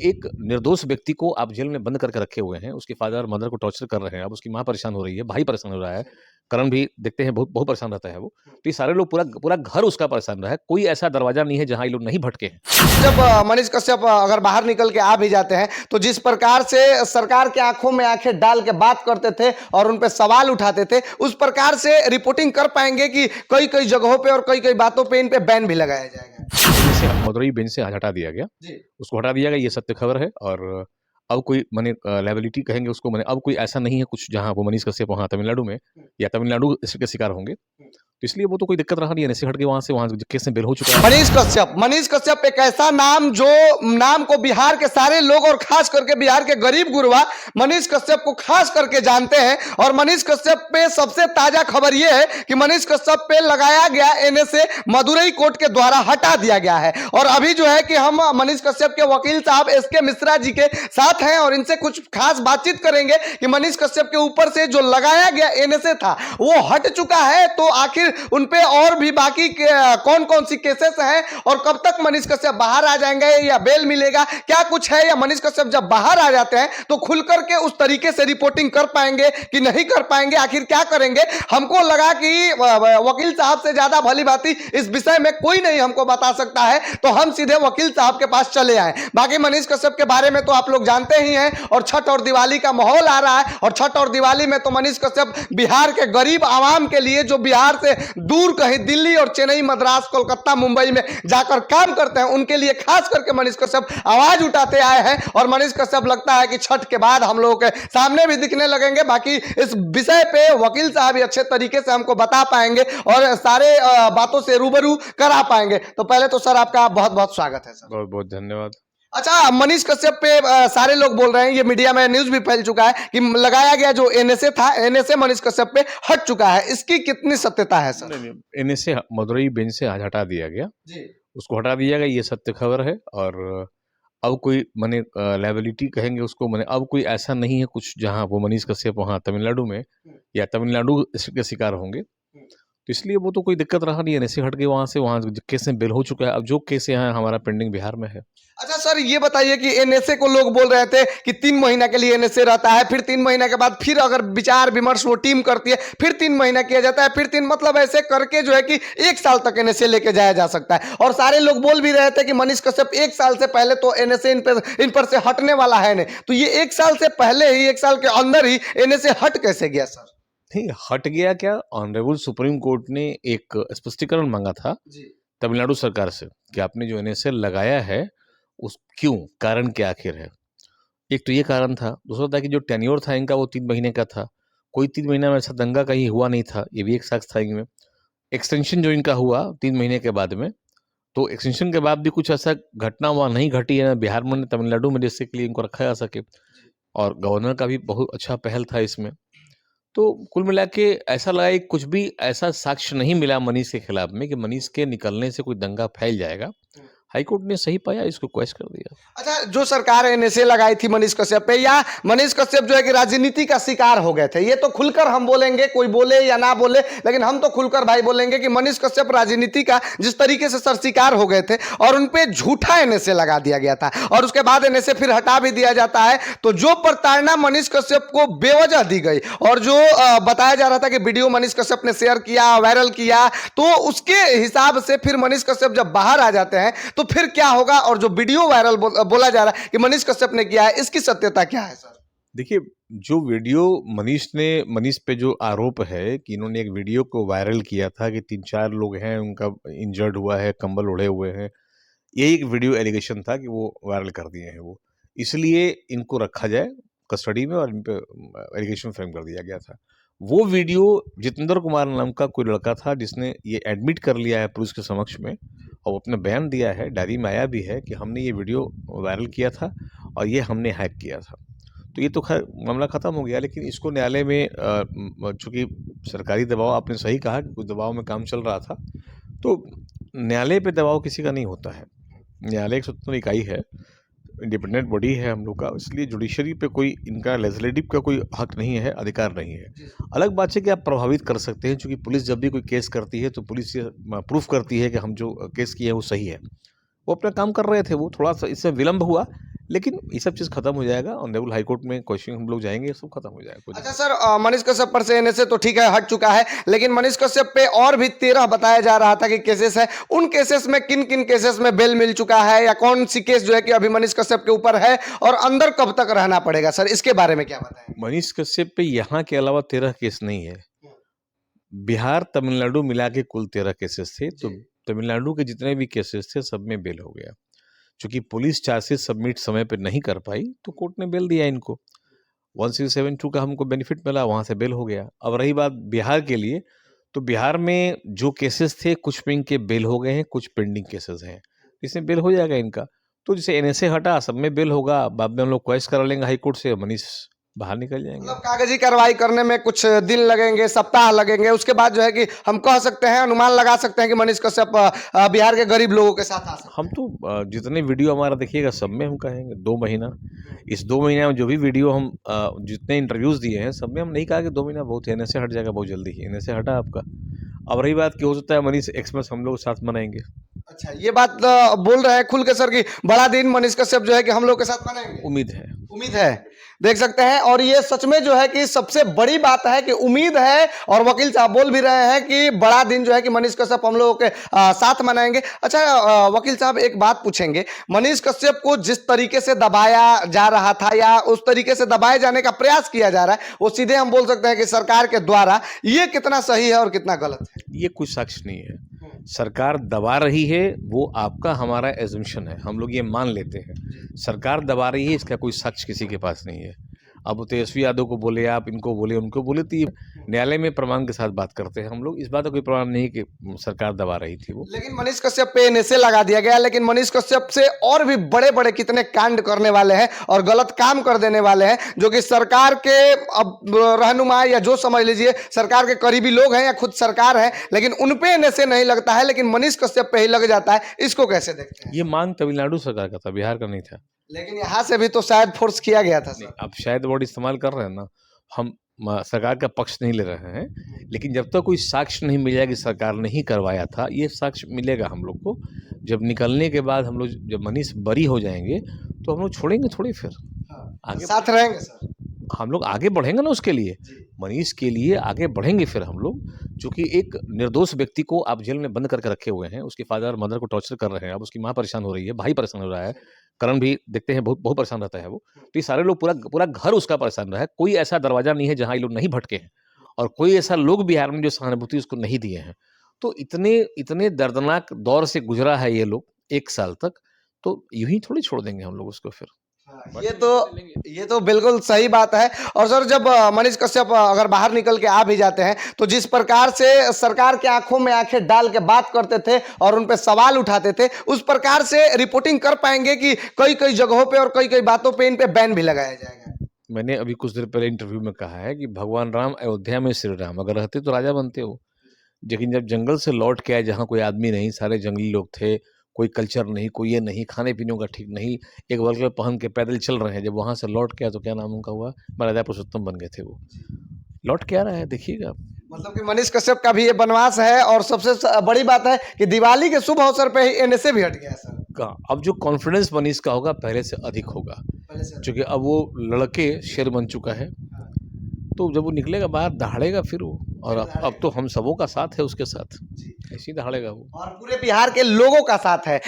एक निर्दोष व्यक्ति को आप जेल में बंद करके रखे हुए हैं, उसके फादर और मदर को टॉर्चर कर रहे हैं, अब उसकी माँ परेशान हो रही है, भाई परेशान हो रहा है, करण भी देखते हैं बहुत बहुत परेशान रहता है वो। तो ये सारे लोग पूरा पूरा घर उसका परेशान रहा है, कोई ऐसा दरवाज़ा नहीं है जहाँ ये लोग नहीं भटके हैं। जब मनीष कश्यप अगर बाहर निकल के आ भी जाते हैं तो जिस प्रकार से सरकार के आंखों में आंखें डाल के बात करते थे और उन पे सवाल उठाते थे, उस प्रकार से रिपोर्टिंग कर पाएंगे कि कई कई जगहों पे और कई कई बातों पे इन पे बैन भी लगाया जाएगा। इसे मदुरई बेंच से आज हटा दिया गया, उसको हटा दिया गया, ये सत्य खबर है। और अब कोई माने लायबिलिटी कहेंगे उसको, माने अब कोई ऐसा नहीं है कुछ जहाँ वो मनीष कश्यप वहाँ तमिलनाडु में या तमिलनाडु इसके शिकार होंगे, तो इसलिए वो तो कोई दिक्कत रहा नहीं है, ऐसे हट के वहाँ केस में बेल हो चुका है। मनीष कश्यप एक ऐसा नाम जो नाम को बिहार के सारे लोग और खास करके बिहार के गरीब गुरबा मनीष कश्यप को खास करके जानते हैं। और मनीष कश्यप पे सबसे ताजा खबर यह है कि मनीष कश्यप पे लगाया गया एनएसए मदुरई कोर्ट के द्वारा हटा दिया गया है। और अभी जो है कि हम मनीष कश्यप के वकील साहब एसके मिश्रा जी के साथ हैं और इनसे कुछ खास बातचीत करेंगे कि मनीष कश्यप के ऊपर से जो लगाया गया एनएसए था वो हट चुका है, तो आखिर उनपे और भी बाकी कौन कौन सी केसेस हैं और कब तक मनीष कश्यप बाहर आ जाएंगे या बेल मिलेगा, क्या कुछ है, या मनीष कश्यप जब बाहर आ जाते हैं तो खुलकर के उस तरीके से रिपोर्टिंग कर पाएंगे कि नहीं कर पाएंगे, आखिर क्या करेंगे। हमको लगा कि वकील साहब से ज्यादा भली भांति इस विषय में कोई नहीं हमको बता सकता है, तो हम सीधे वकील साहब के पास चले आए। बाकी मनीष कश्यप के बारे में तो आप लोग जानते ही हैं, और छठ और दिवाली का माहौल आ रहा है, और छठ और दिवाली में तो मनीष कश्यप बिहार के गरीब आवाम के लिए जो बिहार से दूर कहीं दिल्ली और चेन्नई, मद्रास, कोलकाता, मुंबई में जाकर काम करते हैं, उनके लिए खास करके मनीष कश्यप आवाज उठाते आए हैं। और मनीष कश्यप लगता है कि छठ के बाद हम लोगों के सामने भी दिखने लगेंगे। बाकी इस विषय पे वकील साहब अच्छे तरीके से हमको बता पाएंगे और सारे बातों से रूबरू करा पाएंगे। तो पहले तो सर आपका बहुत बहुत स्वागत है सर। बहुत बहुत धन्यवाद। अच्छा, मनीष कश्यप पे सारे लोग बोल रहे हैं, ये मीडिया में न्यूज भी फैल चुका है कि लगाया गया जो एनएसए था, एनएसए मनीष कश्यप पे हट चुका है, इसकी कितनी सत्यता है सर? एनएसए मदुरई बेंच से आज हटा दिया गया, उसको हटा दिया गया, ये सत्य खबर है। और अब कोई माने लायबिलिटी कहेंगे उसको, माने अब कोई ऐसा नहीं है कुछ जहाँ वो मनीष कश्यप वहाँ तमिलनाडु में या तमिलनाडु इसके शिकार होंगे, तो इसलिए वो तो कोई दिक्कत रहा नहीं है, ऐसे हट के वहाँ केस में बेल हो चुका है। अब जो केस यहाँ हमारा पेंडिंग बिहार में है। अच्छा सर, ये बताइए कि एनएसए को लोग बोल रहे थे कि 3 महीना के लिए एनएसए रहता है, फिर 3 महीना के बाद फिर अगर विचार विमर्श वो टीम करती है फिर 3 महीना किया जाता है, फिर 3 मतलब ऐसे करके जो है कि 1 साल तक एनएसए लेके जाया जा सकता है। और सारे लोग बोल भी रहे थे कि मनीष कश्यप 1 साल से पहले तो एनएसए इन पर से हटने वाला है नहीं, तो ये 1 साल से पहले ही, 1 साल के अंदर ही एनएसए हट कैसे गया सर? नहीं, हट गया क्या, ऑनरेबल सुप्रीम कोर्ट ने एक स्पष्टीकरण मांगा था तमिलनाडु सरकार से कि आपने जो एनएसए लगाया है उस क्यों, कारण क्या आखिर है। एक तो ये कारण था, दूसरा था कि जो टेन्योर था इनका वो 3 महीने का था, कोई 3 महीना में ऐसा दंगा कहीं हुआ नहीं था, ये भी एक साक्ष्य था इनमें। एक्सटेंशन जो इनका हुआ 3 महीने के बाद में, तो एक्सटेंशन के बाद भी कुछ ऐसा घटना वहाँ नहीं घटी है बिहार में, तमिलनाडु में, जिससे के लिए इनको रखा जा सके। और गवर्नर का भी बहुत अच्छा पहल था इसमें। तो कुल मिला के ऐसा लगा कि कुछ भी ऐसा साक्ष्य नहीं मिला मनीष के खिलाफ में कि मनीष के निकलने से कोई दंगा फैल जाएगा। हाईकोर्ट ने सही पाया, इसको क्वेश कर दिया। अच्छा, जो सरकार एनएसए लगाई थी मनीष कश्यप पे, या मनीष कश्यप जो है कि राजनीति का शिकार हो गए थे, ये तो खुलकर हम बोलेंगे, कोई बोले या ना बोले, लेकिन हम तो खुलकर भाई बोलेंगे कि मनीष कश्यप राजनीति का जिस तरीके से सर शिकार हो गए थे और उनपे झूठा एनएसए लगा दिया गया था और उसके बाद एनएसए फिर हटा भी दिया जाता है, तो जो प्रताड़ना मनीष कश्यप को बेवजह दी गई और जो बताया जा रहा था कि वीडियो मनीष कश्यप ने शेयर किया, वायरल किया, तो उसके हिसाब से फिर मनीष कश्यप जब बाहर आ जाते हैं तो फिर क्या होगा, और जो वीडियो वायरल बोला जा रहा है कि मनीष कश्यप ने किया है, इसकी सत्यता क्या है सर? देखिए, जो वीडियो मनीष पे जो आरोप है कि इन्होंने एक वीडियो को वायरल किया था कि 3-4 लोग हैं, उनका इंजर्ड हुआ है, कंबल ओढ़े हुए हैं, यही एक वीडियो एलिगेशन था कि वो वायरल कर दिए हैं वो, इसलिए इनको रखा जाए कस्टडी में और इन पे एलिगेशन फ्रेम कर दिया गया था। वो वीडियो जितेंद्र कुमार नाम का कोई लड़का था जिसने ये एडमिट कर लिया है पुलिस के समक्ष में और अपना बयान दिया है, डायरी में आया भी है कि हमने ये वीडियो वायरल किया था और ये हमने हैक किया था। तो ये तो खैर मामला ख़त्म हो गया, लेकिन इसको न्यायालय में चूँकि सरकारी दबाव, आपने सही कहा कि कुछ दबाव में काम चल रहा था, तो न्यायालय पे दबाव किसी का नहीं होता है। न्यायालय एक स्वतंत्र इकाई है, इंडिपेंडेंट बॉडी है हम लोग का, इसलिए जुडिशरी पे कोई इनका लेजिस्लेटिव का कोई हक नहीं है, अधिकार नहीं है। अलग बात है कि आप प्रभावित कर सकते हैं, क्योंकि पुलिस जब भी कोई केस करती है तो पुलिस ये प्रूफ करती है कि हम जो केस किए हैं वो सही है। वो अपना काम कर रहे थे, वो थोड़ा सा इससे विलम्ब हुआ, लेकिन ये सब चीज़ खत्म हो जाएगा, ऑनरेबल हाई कोर्ट में क्वेश्चन हम लोग जाएंगे, ये सब खत्म हो जाएगा, कोई अच्छा दिक्कत सर, मनीष कश्यप पर से एनएसए तो ठीक है हट चुका है, लेकिन मनीष कश्यप पे और भी 13 बताया जा रहा था कि केसेस है। उन केसेस में किन किन केसेस में बेल मिल चुका है, या कौन सी केस जो है कि अभी मनीष कश्यप के ऊपर है और अंदर कब तक रहना पड़ेगा सर, इसके बारे में क्या बताएं? नहीं। मनीष कश्यप पे यहाँ के अलावा 13 केस नहीं है, बिहार तमिलनाडु मिला के कुल 13 केसेस थे। तो तमिलनाडु के जितने भी केसेस थे सब में बेल हो गया। चूंकि पुलिस चार्जशीट सबमिट समय पे नहीं कर पाई तो कोर्ट ने बेल दिया इनको। 1672 का हमको बेनिफिट मिला, वहाँ से बेल हो गया। अब रही बात बिहार के लिए, तो बिहार में जो केसेस थे कुछ में इनके बेल हो गए हैं, कुछ पेंडिंग केसेस हैं, इसमें बेल हो जाएगा इनका। तो जैसे एनएसए हटा सब में बेल होगा, बाद में हम लोग क्वेश्चन करा लेंगे हाई कोर्ट से, मनीष बाहर निकल जाएंगे। मतलब कागजी कार्रवाई करने में कुछ दिन लगेंगे, सप्ताह लगेंगे, उसके बाद जो है कि हम कह सकते हैं, अनुमान लगा सकते हैं कि मनीष कश्यप बिहार के गरीब लोगों के साथ आ सकते हम तो जितने वीडियो हमारा देखिएगा सब में हम कहेंगे 2 महीना, इस 2 महीने में जो भी वीडियो हम जितने इंटरव्यूज़ दिए हैं सब में हम नहीं कहा कि 2 महीना बहुत है, एनएसए हट जाएगा बहुत जल्दी ही, एनएसए हटा आपका। अब रही बात कि हो सकता है मनीष एक्सप्रेस हम लोग साथ मनाएंगे। अच्छा, ये बात बोल रहे हैं खुल के सर कि बड़ा दिन मनीष कश्यप जो है कि हम लोग के साथ मनाएंगे। उम्मीद है। उम्मीद है, देख सकते हैं। और ये सच में जो है कि सबसे बड़ी बात है कि उम्मीद है, और वकील साहब बोल भी रहे हैं कि बड़ा दिन जो है कि मनीष कश्यप हम लोगों के साथ मनाएंगे। अच्छा वकील साहब एक बात पूछेंगे, मनीष कश्यप को जिस तरीके से दबाया जा रहा था या उस तरीके से दबाए जाने का प्रयास किया जा रहा है, वो सीधे हम बोल सकते हैं कि सरकार के द्वारा, ये कितना सही है और कितना गलत है? ये कुछ साक्ष्य नहीं है। सरकार दबा रही है वो आपका हमारा एजम्पशन है, हम लोग ये मान लेते हैं। सरकार दबा रही है इसका कोई साक्ष्य किसी के पास नहीं है। अब तेजस्वी यादव को बोले, आप इनको बोले, उनको बोले, तो ये न्यायालय में प्रमाण के साथ बात करते हैं हम लोग। इस बात का कोई प्रमाण नहीं कि सरकार दबा रही थी वो। लेकिन मनीष कश्यप पे एनएसए लगा दिया गया, लेकिन मनीष कश्यप से और भी बड़े बड़े कितने कांड करने वाले हैं और गलत काम कर देने वाले हैं, जो कि सरकार के अब रहनुमा या जो समझ लीजिए सरकार के करीबी लोग हैं या खुद सरकार है, लेकिन उन पे एनएसए नहीं लगता है, लेकिन मनीष कश्यप पे ही लग जाता है। इसको कैसे देखते हैं? ये मांग तमिलनाडु सरकार का था, बिहार का नहीं था। लेकिन यहां से भी तो शायद फोर्स किया गया था सर। अब शायद वर्ड इस्तेमाल कर रहे हैं ना, हम सरकार का पक्ष नहीं ले रहे हैं, लेकिन जब तक कोई साक्ष्य नहीं मिल जाएगा कि सरकार ने ही करवाया था, ये साक्ष्य मिलेगा हम लोग को। जब निकलने के बाद हम लोग, जब मनीष बरी हो जाएंगे तो हम लोग छोड़ेंगे थोड़ी, फिर आगे साथ रहेंगे सर, हम लोग आगे बढ़ेंगे ना उसके लिए, मनीष के लिए आगे बढ़ेंगे फिर हम लोग। क्योंकि एक निर्दोष व्यक्ति को आप जेल में बंद करके रखे हुए हैं, उसके फादर मदर को टॉर्चर कर रहे हैं, अब उसकी माँ परेशान हो रही है, भाई परेशान हो रहा है, करण भी देखते हैं बहुत बहुत परेशान रहता है वो। तो ये सारे लोग, पूरा पूरा घर उसका परेशान रहा है। कोई ऐसा दरवाजा नहीं है जहाँ ये लोग नहीं भटके हैं, और कोई ऐसा लोग बिहार में जो सहानुभूति उसको नहीं दिए हैं। तो इतने इतने दर्दनाक दौर से गुजरा है ये लोग 1 साल तक, तो यूं ही थोड़ी छोड़ देंगे हम लोग उसको फिर। ये तो बिल्कुल सही बात है। और सर जब मनीष कश्यप अगर बाहर निकल के आ भी जाते हैं, तो जिस प्रकार से सरकार के आंखों में आंखें डाल के बात करते थे और उन पे सवाल उठाते थे, उस प्रकार से रिपोर्टिंग कर पाएंगे कि कई कई जगहों पे और कई कई बातों पे इन पे बैन भी लगाया जाएगा? मैंने अभी कुछ देर पहले इंटरव्यू में कहा है कि भगवान राम अयोध्या में श्री राम, अगर रहते तो राजा बनते हो। लेकिन जब जंगल से लौट के आए, जहाँ कोई आदमी नहीं, सारे जंगली लोग थे, कोई कल्चर नहीं, कोई ये नहीं, खाने पीने का ठीक नहीं, एक वर्कर पहन के पैदल चल रहे हैं, जब वहाँ से लौट के आए तो क्या नाम उनका हुआ, महाराजा पुरुषोत्तम बन गए थे वो। लौट के आ रहा है, देखिएगा आप। मतलब कि मनीष कश्यप का भी ये बनवास है। और सबसे बड़ी बात है कि दिवाली के शुभ अवसर पे ही एनएसए भी हट गया सर का अब जो कॉन्फिडेंस मनीष का होगा पहले से अधिक होगा, पहले से। क्योंकि अब वो लड़के शेर बन चुका है। तो जब वो निकलेगा बाहर दहाड़ेगा फिर वो, और अब तो हम सबों का साथ है उसके साथ, ऐसे ही दहाड़ेगा वो। और पूरे बिहार के लोगों का साथ है।